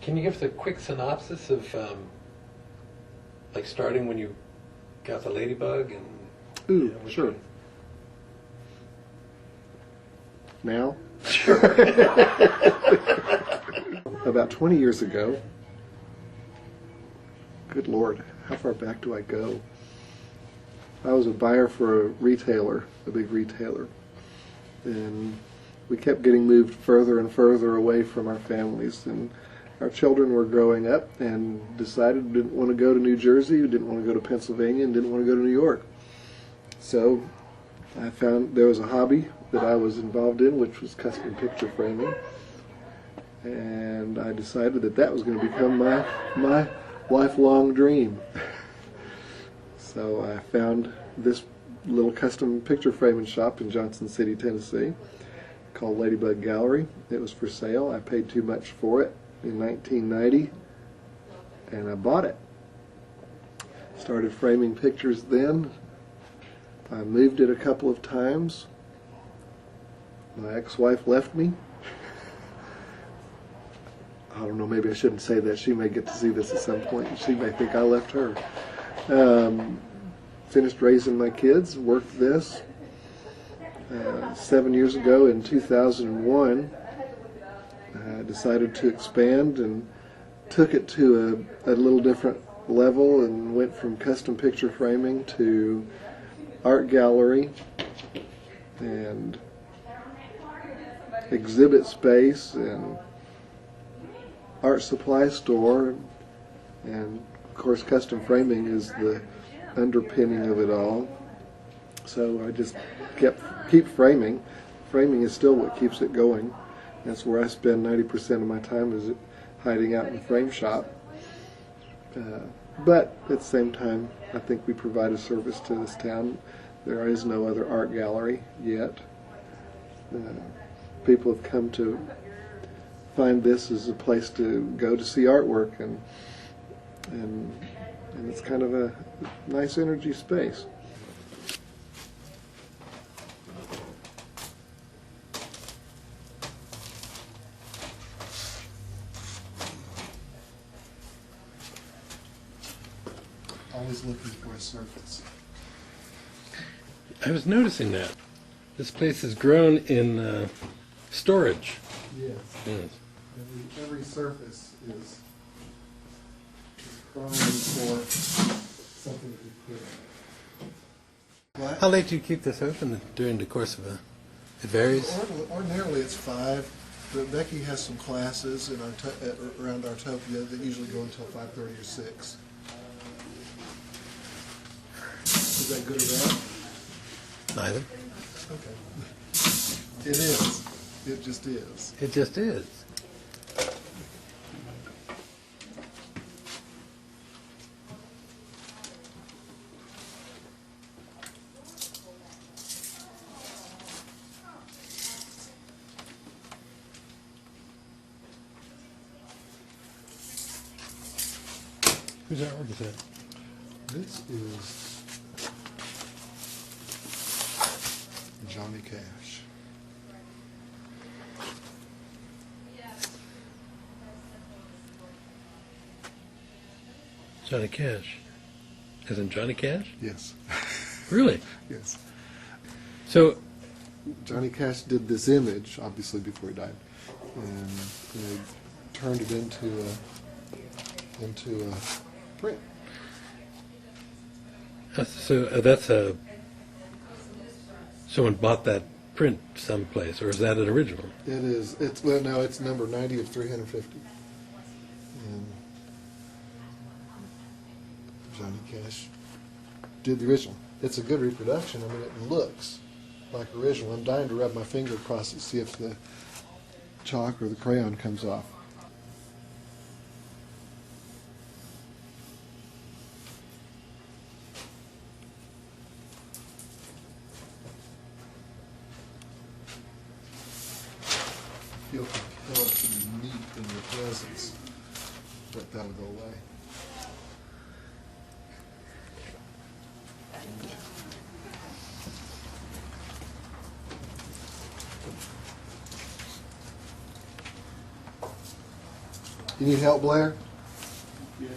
Can you give us a quick synopsis of, like, starting when you got the ladybug and? Ooh, sure. Now? Sure. About 20 years ago, good Lord, how far back do I go? I was a buyer for a retailer, a big retailer, and we kept getting moved further and further away from our families, and our children were growing up and decided we didn't want to go to New Jersey, we didn't want to go to Pennsylvania, and didn't want to go to New York. So I found there was a hobby that I was involved in, which was custom picture framing, and I decided that that was going to become my lifelong dream. So I found this little custom picture framing shop in Johnson City, Tennessee, called Ladybug Gallery. It was for sale. I paid too much for it in 1990, and I bought it. Started framing pictures then. I moved it a couple of times. My ex-wife left me. I don't know, maybe I shouldn't say that. She may get to see this at some point, and she may think I left her. Finished raising my kids, worked this. 7 years ago in 2001, I decided to expand and took it to a little different level and went from custom picture framing to art gallery and exhibit space and art supply store, and of course custom framing is the underpinning of it all. So I just keep framing. Framing is still what keeps it going. That's where I spend 90% of my time, is hiding out in the frame shop. But at the same time, I think we provide a service to this town. There is no other art gallery yet. People have come to find this as a place to go to see artwork, and it's kind of a nice energy space. Always looking for a surface. I was noticing that. This place has grown in storage. Yes. Yes. Every surface is crying for something to be put in. How late do you keep this open during the course of it varies? Ordinarily it's 5, but Becky has some classes in around Artopia that usually go until 5:30 or 6. Is that good or bad? Neither. Okay. It is. It just is. It just is. Whose artwork is that? This is Johnny Cash. Johnny Cash. As in Johnny Cash? Yes. Really? Yes. So, Johnny Cash did this image, obviously, before he died, and they turned it into a print. so that's a... Someone bought that print someplace, or is that an original? It is. It's well, no, it's number 90 of 350. And Johnny Cash did the original. It's a good reproduction. I mean, it looks like original. I'm dying to rub my finger across it, see if the chalk or the crayon comes off. Feel compelled to be neat in your presence, but that'll go away. You need help, Blair? Yeah.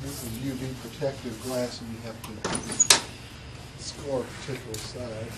This is UV protective glass, and you have to score a particular side.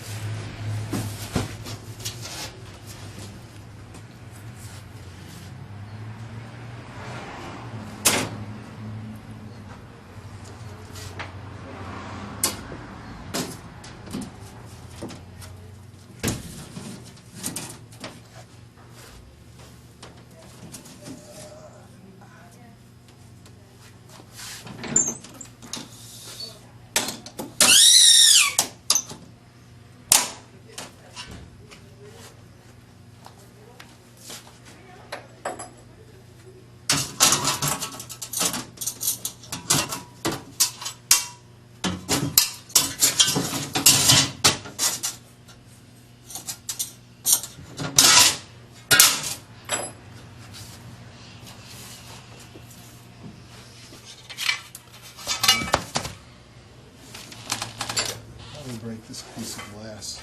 Let me break this piece of glass.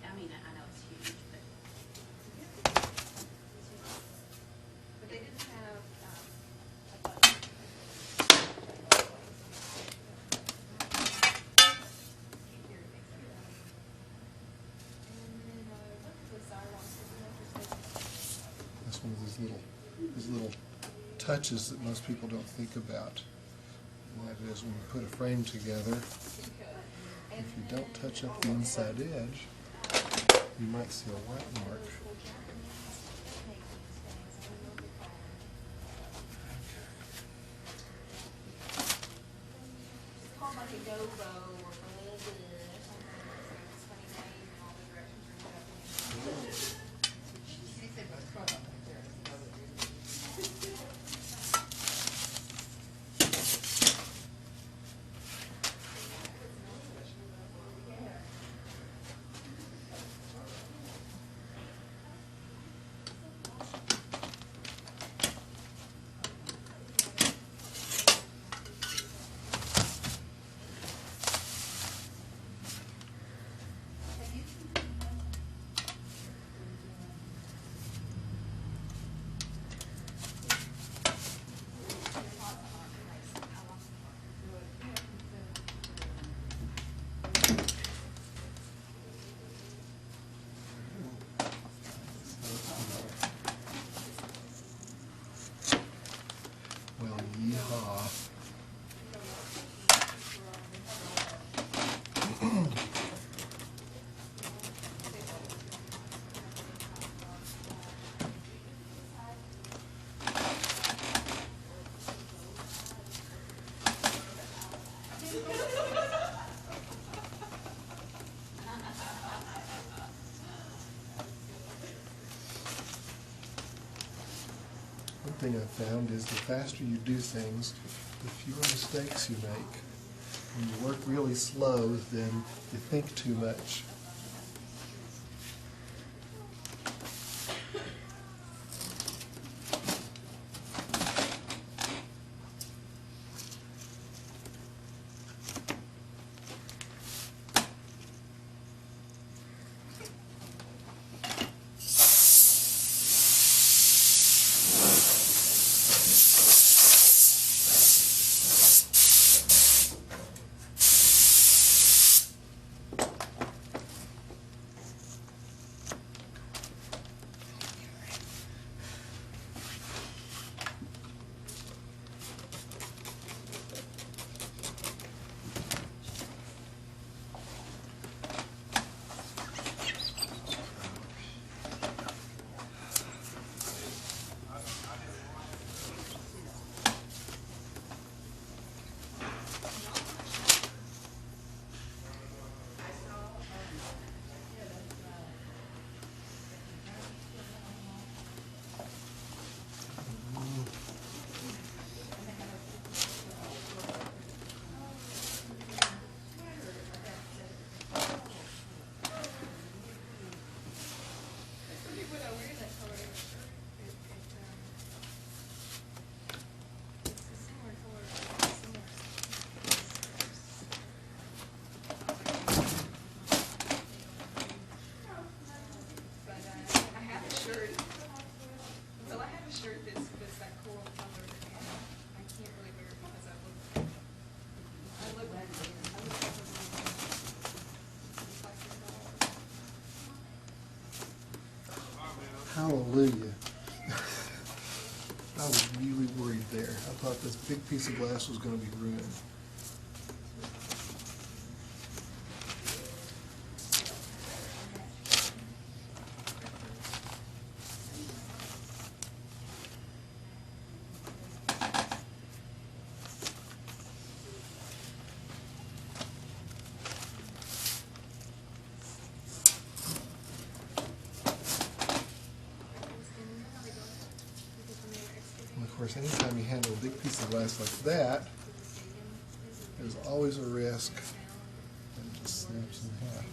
I mean, I know it's huge, but they didn't have, That's one of these little touches that most people don't think about. And that is when you put a frame together, if you don't touch up the inside edge, you might see a white mark. it's called like a go-go or a little bit or something. It's a funny name and all the directions are Japanese. She said most fun up there. Well, yeehaw. One thing I've found is the faster you do things, the fewer mistakes you make. When you work really slow, then you think too much. Hallelujah. I was really worried there. I thought this big piece of glass was going to be ruined. And of course, anytime you handle a big piece of glass like that, there's always a risk that it just snaps in half.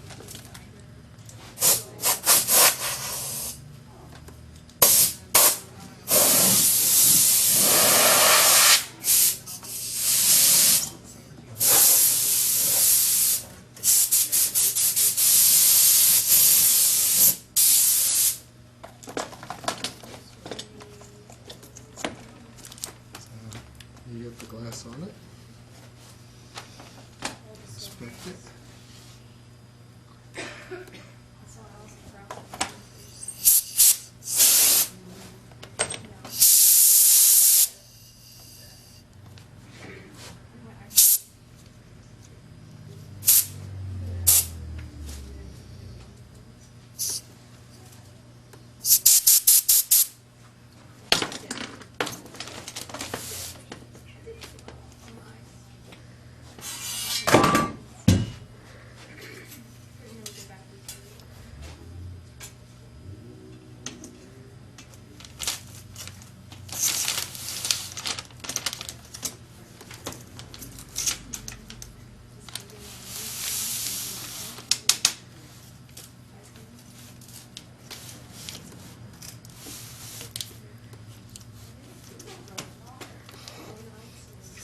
You get the glass on it, inspect it.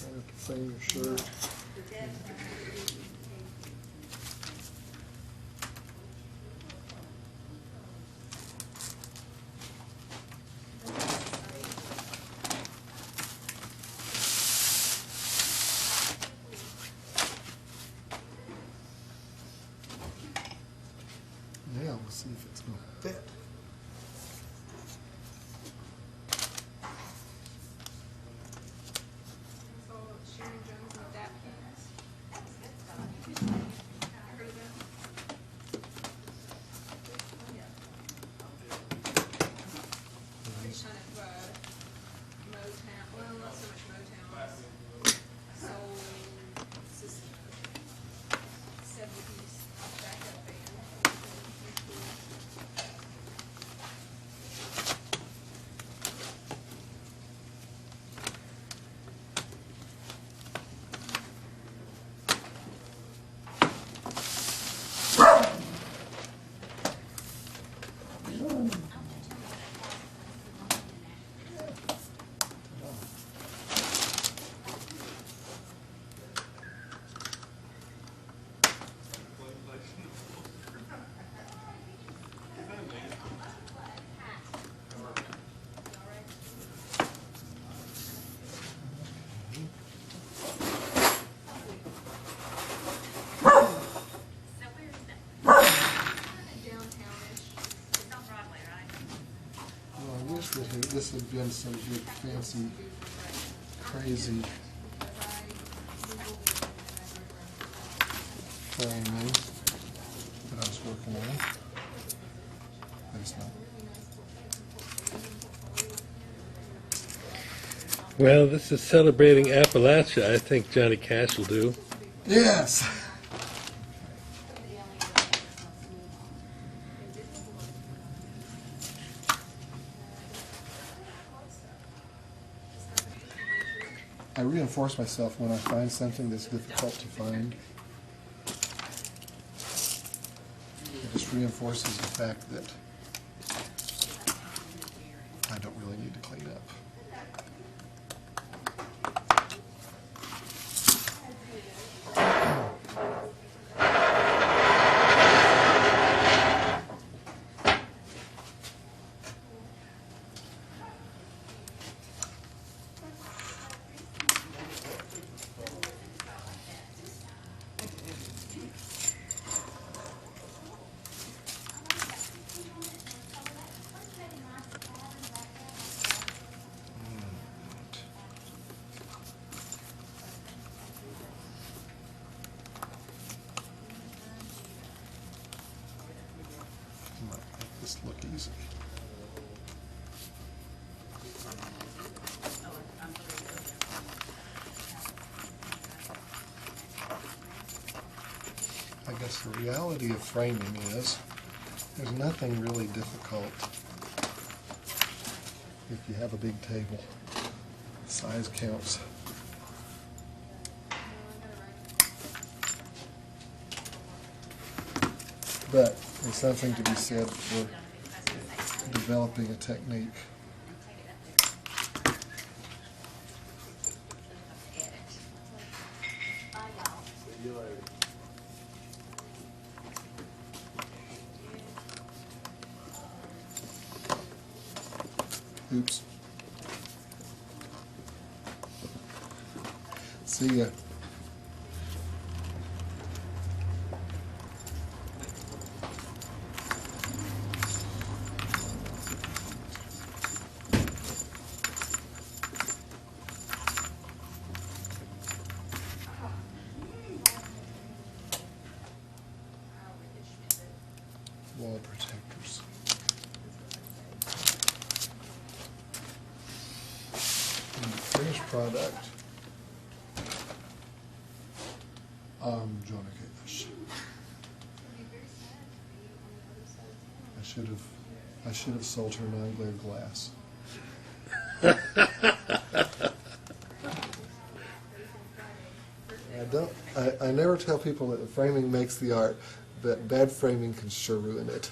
Trying to find your shirt. Now we'll see if it's going to fit. This had been some big, fancy, crazy framing that I was working on. But it's not. Well, this is celebrating Appalachia. I think Johnny Cash will do. Yes! I reinforce myself when I find something that's difficult to find. It just reinforces the fact that I don't really need to clean up. easy. I guess the reality of framing is there's nothing really difficult if you have a big table. Size counts. But there's something to be said for developing a technique. Oops. See ya. Wall protectors. And the finished product. Johnny Cash. I should have sold her non-glare glass. I never tell people that the framing makes the art, but bad framing can sure ruin it.